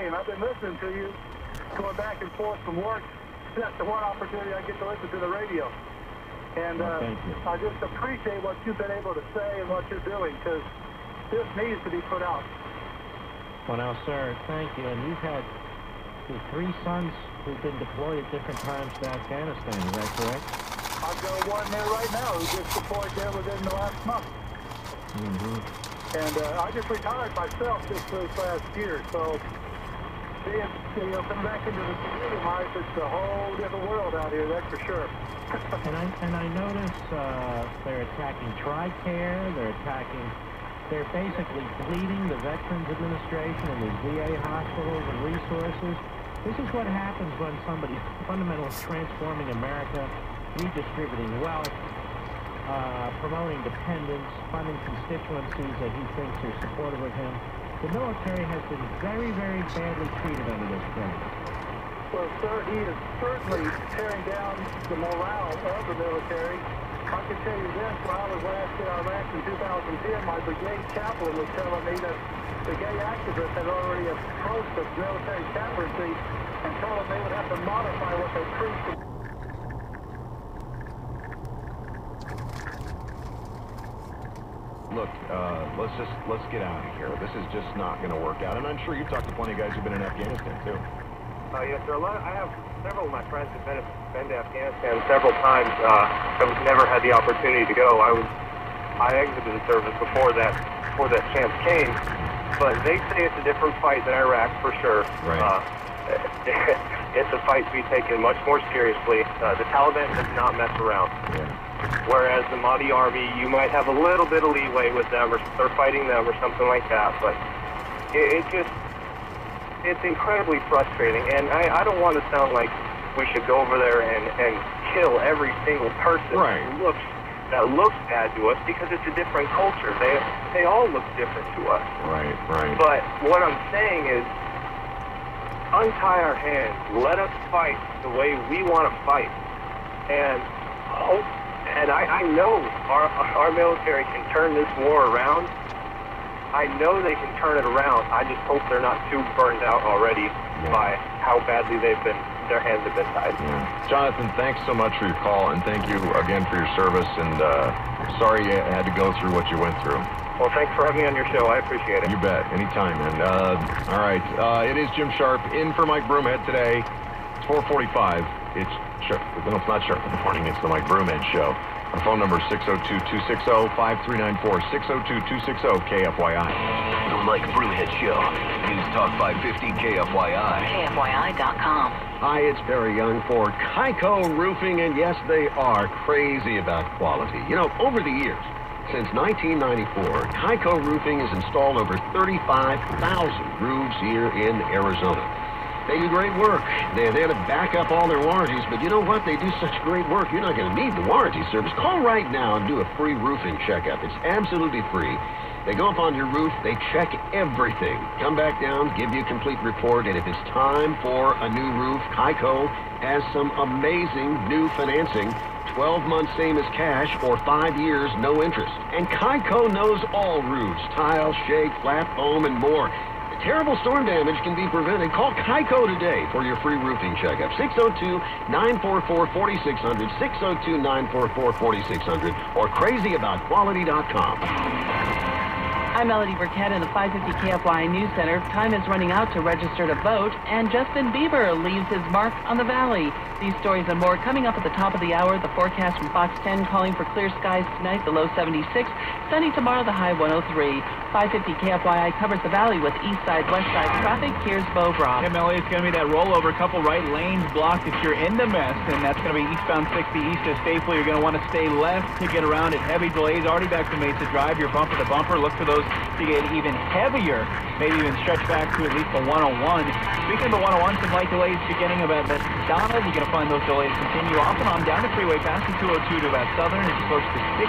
game. I've been listening to you, going back and forth from work. That's the one opportunity I get to listen to the radio. And thank you. I just appreciate what you've been able to say and what you're doing, because this needs to be put out. Well, now, sir, thank you. And you've had your 3 sons who've been deployed at different times to Afghanistan. Is that correct? I've got one there right now who just deployed there within the last month. And I just retired myself just this last year, so coming back into the civilian life, it's a whole different world out here, that's for sure. and I notice they're attacking TRICARE, they're basically bleeding the Veterans Administration and the VA hospitals and resources. This is what happens when somebody fundamentally transforming America, redistributing wealth, promoting dependence, funding constituencies that he thinks are supportive of him. The military has been very, very badly treated under this president. Well, sir, he is certainly tearing down the morale of the military. I can tell you this, when I was last in Iraq in 2010, my brigade chaplain was telling me that the gay activists had already approached the military chaplaincy and told them they would have to modify what they preached. Look, let's get out of here. This is just not going to work out. And I'm sure you've talked to plenty of guys who've been in Afghanistan, too. Yes, sir. I have several of my friends who've been to Afghanistan several times. I've never had the opportunity to go. I exited the service before that chance came. But they say it's a different fight than Iraq, for sure. Right. It's a fight to be taken much more seriously. The Taliban does not mess around. Yeah. Whereas the Mahdi army, you might have a little bit of leeway with them, or they're fighting them, or something like that. But it's incredibly frustrating. And I don't want to sound like we should go over there and kill every single person right. that looks bad to us, because it's a different culture. They all look different to us. Right, right. But what I'm saying is, untie our hands. Let us fight the way we want to fight, and hope. And I know our military can turn this war around. I know they can turn it around. I just hope they're not too burned out already by how badly their hands have been tied. Yeah. Jonathan, thanks so much for your call, and thank you again for your service. And sorry you had to go through what you went through. Well, thanks for having me on your show. I appreciate it. You bet. Anytime, man. All right. It is Jim Sharp in for Mike Broomhead today. It's 4:45. It's Sharp. No, it's not Sharp in the morning. It's the Mike Broomhead Show. Our phone number is 602-260-5394. 602-260-KFYI. The Mike Broomhead Show. News Talk 550 KFYI. KFYI.com. Hi, it's Barry Young for Kyco Roofing, and yes, they are crazy about quality. You know, over the years, since 1994, Kyco Roofing has installed over 35,000 roofs here in Arizona. They do great work. They're there to back up all their warranties, but you know what? They do such great work, you're not going to need the warranty service. Call right now and do a free roofing checkup. It's absolutely free. They go up on your roof, they check everything. Come back down, give you a complete report, and if it's time for a new roof, Kyco has some amazing new financing. 12 months same as cash, or 5 years, no interest. And Kyco knows all roofs, tile, shake, flat foam, and more. Terrible storm damage can be prevented. Call Kyco today for your free roofing checkup. 602-944-4600, 602-944-4600, or crazyaboutquality.com. I'm Melody Burkett in the 550 KFY News Center. Time is running out to register to vote, and Justin Bieber leaves his mark on the valley. These stories and more coming up at the top of the hour. The forecast from Fox 10 calling for clear skies tonight, the low 76. Sunny tomorrow, the high 103. 550 KFYI covers the valley with east side, west side traffic. Here's Bo Brock. Yeah, Melody, it's going to be that rollover. Couple right lanes blocked if you're in the mess, and that's going to be eastbound 60 east of Staple. You're going to want to stay left to get around it. Heavy delays already back to Mesa Drive. You're bumper to bumper. Look for those to get even heavier, maybe even stretch back to at least the 101. Speaking of the 101, some light delays beginning about McDonald. You're going to find those delays continue off and on down the freeway past the 202 to about Southern as you close to 60.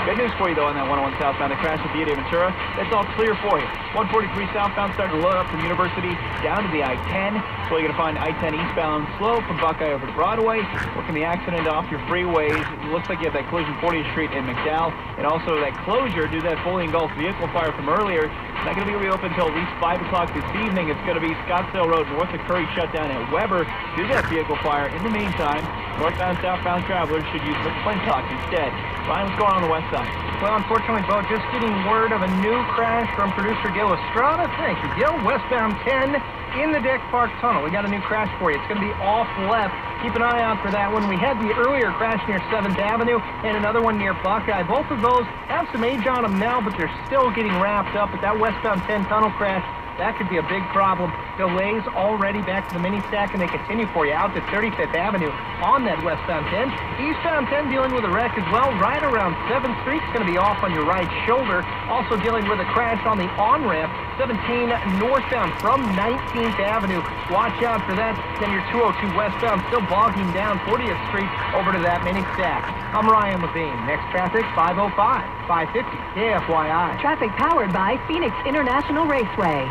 Good news for you, though, on that 101 southbound. A crash at Via de Ventura that's all clear for you. 143 southbound starting to load up from University down to the I-10. So you're going to find I-10 eastbound slow from Buckeye over to Broadway. Working the accident off your freeways. It looks like you have that collision 40th Street in McDowell. And also that closure due to that fully engulfed vehicle fire from earlier. It's not going to be reopened until at least 5 o'clock this evening. It's going to be Scottsdale Road north of Curry shut down at Weber due to that vehicle fire. In the meantime, northbound, southbound travelers should use McClintock instead. Ryan, what's going on the west side? Well, unfortunately, Bo, just getting word of a new crash from producer Gil Estrada. Thank you, Gil. Westbound 10 in the Deck Park Tunnel. We got a new crash for you. It's going to be off left. Keep an eye out for that one. We had the earlier crash near 7th Avenue and another one near Buckeye. Both of those have some age on them now, but they're still getting wrapped up. But that westbound 10 tunnel crash, that could be a big problem. Delays already back to the mini stack, and they continue for you out to 35th Avenue on that westbound 10. Eastbound 10 dealing with a wreck as well, right around 7th Street. It's going to be off on your right shoulder. Also dealing with a crash on the on-ramp, 17 northbound from 19th Avenue. Watch out for that. Then your 202 westbound still bogging down 40th Street over to that mini stack. I'm Ryan Levine. Next traffic, 505, 550 KFYI. Traffic powered by Phoenix International Raceway.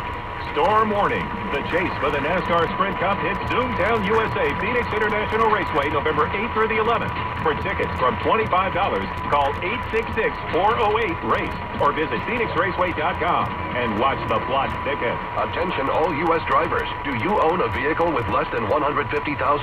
Storm warning. The chase for the NASCAR Sprint Cup hits Zoomtown, USA, Phoenix International Raceway, November 8th through the 11th. For tickets from $25, call 866-408-RACE or visit PhoenixRaceway.com and watch the plot thicken. Attention all U.S. drivers. Do you own a vehicle with less than 150,000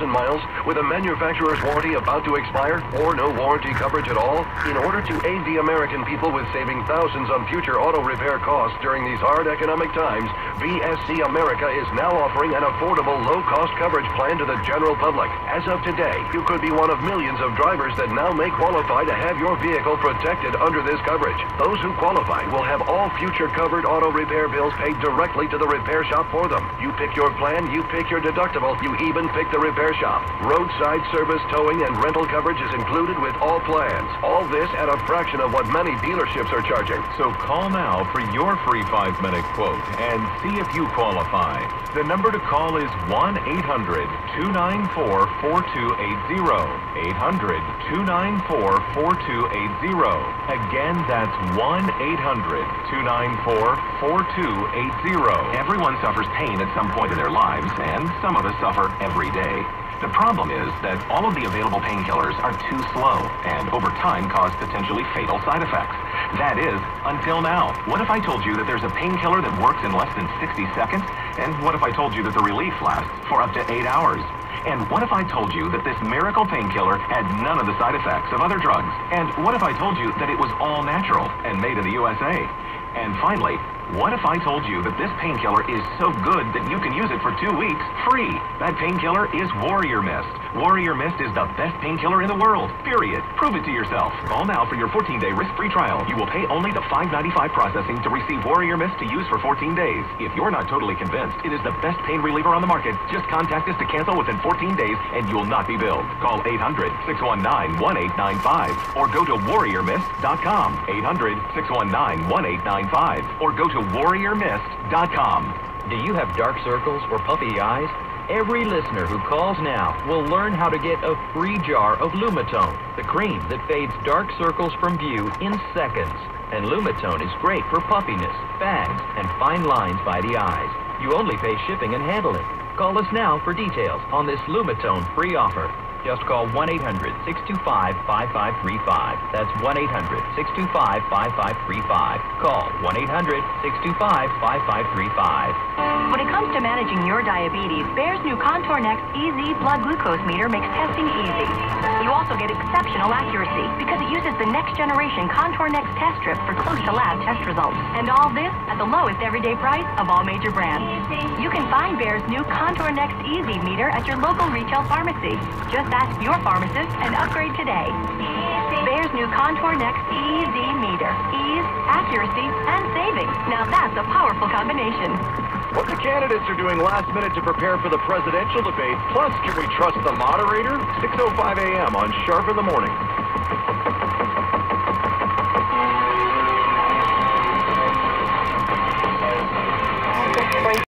miles with a manufacturer's warranty about to expire or no warranty coverage at all? In order to aid the American people with saving thousands on future auto repair costs during these hard economic times, VSC America is now offering an affordable, low-cost coverage plan to the general public. As of today, you could be one of millions of drivers that now may qualify to have your vehicle protected under this coverage. Those who qualify will have all future covered auto repair bills paid directly to the repair shop for them. You pick your plan, you pick your deductible, you even pick the repair shop. Roadside service, towing, and rental coverage is included with all plans. All this at a fraction of what many dealerships are charging. So call now for your free 5-minute quote and see if you qualify. The number to call is 1-800-294-4280. 800-294-4280. Again, that's 1-800-294-4280. Everyone suffers pain at some point in their lives, and some of us suffer every day. The problem is that all of the available painkillers are too slow and over time cause potentially fatal side effects. That is, until now. What if I told you that there's a painkiller that works in less than 60 seconds? And what if I told you that the relief lasts for up to 8 hours? And what if I told you that this miracle painkiller had none of the side effects of other drugs? And what if I told you that it was all natural and made in the USA? And finally, what if I told you that this painkiller is so good that you can use it for 2 weeks free? That painkiller is Warrior Mist. Warrior Mist is the best painkiller in the world, period. Prove it to yourself. Call now for your 14-day risk-free trial. You will pay only the $5.95 processing to receive Warrior Mist to use for 14 days. If you're not totally convinced it is the best pain reliever on the market, just contact us to cancel within 14 days and you will not be billed. Call 800-619-1895 or go to warriormist.com. 800-619-1895 or go to warriormist.com. Do you have dark circles or puffy eyes? Every listener who calls now will learn how to get a free jar of Lumitone, the cream that fades dark circles from view in seconds. And Lumitone is great for puffiness, bags, and fine lines by the eyes. You only pay shipping and handling. Call us now for details on this Lumitone free offer. Just call 1-800-625-5535. That's 1-800-625-5535. Call 1-800-625-5535. When it comes to managing your diabetes, Bayer's new Contour Next EZ blood glucose meter makes testing easy. You also get exceptional accuracy because it uses the next generation Contour Next test strip for close to lab test results. And all this at the lowest everyday price of all major brands. You can find Bayer's new Contour Next EZ meter at your local retail pharmacy. Just ask your pharmacist and upgrade today. Bayer's new Contour Next EZ meter. Ease, accuracy, and savings. Now that's a powerful combination. What the candidates are doing last minute to prepare for the presidential debate, plus can we trust the moderator? 6:05 a.m. on Sharp in the Morning.